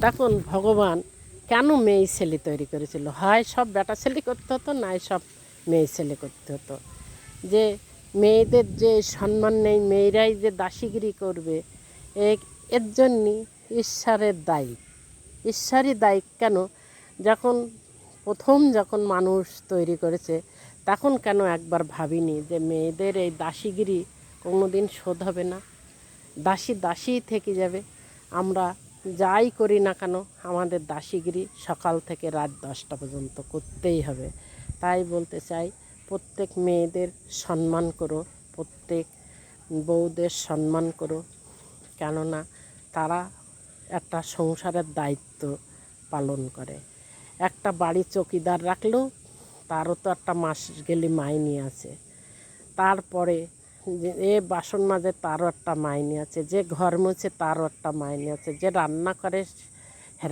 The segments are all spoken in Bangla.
দেখুন ভগবান কেন মেয়ে ছেলে তৈরি করেছিল? হয় সব বেটা ছেলে করতে হতো, নাই সব মেয়ে ছেলে করতে হতো। যে মেয়েদের যে সম্মান নেই, মেয়েরাই যে দাসীগিরি করবে, এর জন্যই ঈশ্বরের দায়ী। ঈশ্বরই দায়ী কেন? যখন যখন মানুষ তৈরি করেছে, তখন কেন একবার ভাবিনি যে মেয়েদের এই দাসীগিরি কোনো দিন শোধ হবে না, দাসী দাসীই থেকে যাবে। আমরা যাই করি না কেন আমাদের দাসীগিরি সকাল থেকে রাত 10টা পর্যন্ত করতেই হবে। তাই বলতে চাই, প্রত্যেক মেয়েদের সম্মান করো, প্রত্যেক বউদের সম্মান করো, কেননা তারা একটা সংসারের দায়িত্ব পালন করে। একটা বাড়ি চৌকিদার রাখলেও তারও তো একটা মাস গেলে মাইনে আছে। তারপরে যে বাসন মাজে তারও একটা মাইনে আছে, যে ঘর মুছে তারও একটা মাইনে আছে, যে রান্না করে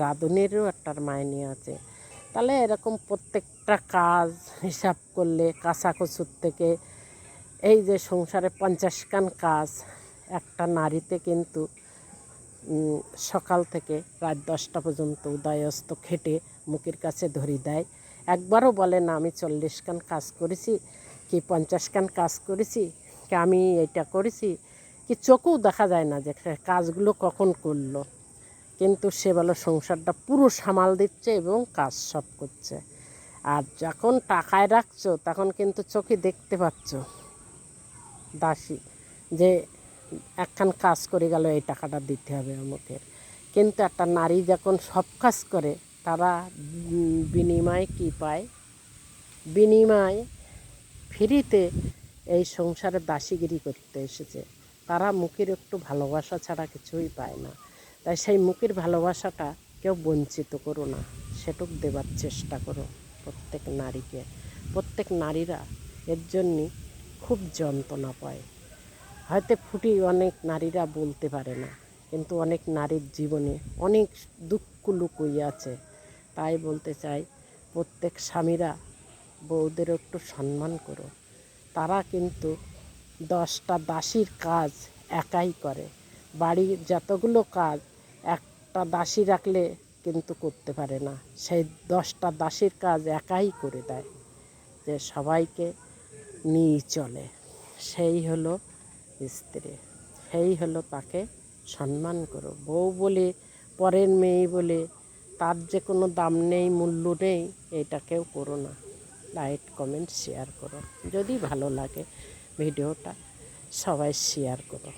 রাঁধুনেরও একটা মাইনে আছে। তাহলে এরকম প্রত্যেকটা কাজ হিসাব করলে কাঁচাকচুর থেকে এই যে সংসারে 50 খান কাজ একটা নারীতে কিন্তু সকাল থেকে রাত 10টা পর্যন্ত উদয়স্ত খেটে মুখের কাছে ধরি দেয়। একবারও বলে না আমি 40 খান কাজ করেছি, কি 50 খান কাজ করেছি, কি আমি এটা করেছি, কি চোখেও দেখা যায় না যে কাজগুলো কখন করলো। কিন্তু সে বলে সংসারটা পুরো সামাল দিচ্ছে এবং কাজ সব করছে। আর যখন টাকায় রাখছো তখন কিন্তু চোখে দেখতে পাচ্ছ দাসী যে একখান কাজ করে গেল, এই টাকাটা দিতে হবে আমাকে। কিন্তু একটা নারী যখন সব কাজ করে, তারা বিনিময়ে কী পায়? বিনিময়ে ফ্রিতে এই সংসারে দাসীগিরি করতে এসেছে। তারা মুখের একটু ভালোবাসা ছাড়া কিছুই পায় না। তাই সেই মুখের ভালোবাসাটা কেউ বঞ্চিত করো না, সেটুক দেবার চেষ্টা করো প্রত্যেক নারীকে। প্রত্যেক নারীরা এর জন্যে খুব যন্ত্রণা পায়। হয়তো অনেক নারীরা বলতে পারে না, কিন্তু অনেক নারীর জীবনে অনেক দুঃখ লুকিয়ে আছে। তাই বলতে চাই, প্রত্যেক স্বামীরা বউদের একটু সম্মান করো। তারা কিন্তু 10টা দাসীর কাজ একাই করে। বাড়ির যতগুলো কাজ একটা দাসী রাখলে কিন্তু করতে পারে না, সেই 10টা দাসীর কাজ একাই করে দেয়, যে সবাইকে নিয়ে চলে। সেই হলো স্ত্রী, সেই হলো তাকে সম্মান করো। বউ বলে, পরের মেয়ে বলে তার যে কোনো দাম নেই, মূল্য নেই, এটা কেউ করো না। লাইক কমেন্ট শেয়ার করো, যদি ভালো লাগে ভিডিওটা সবাই শেয়ার করো।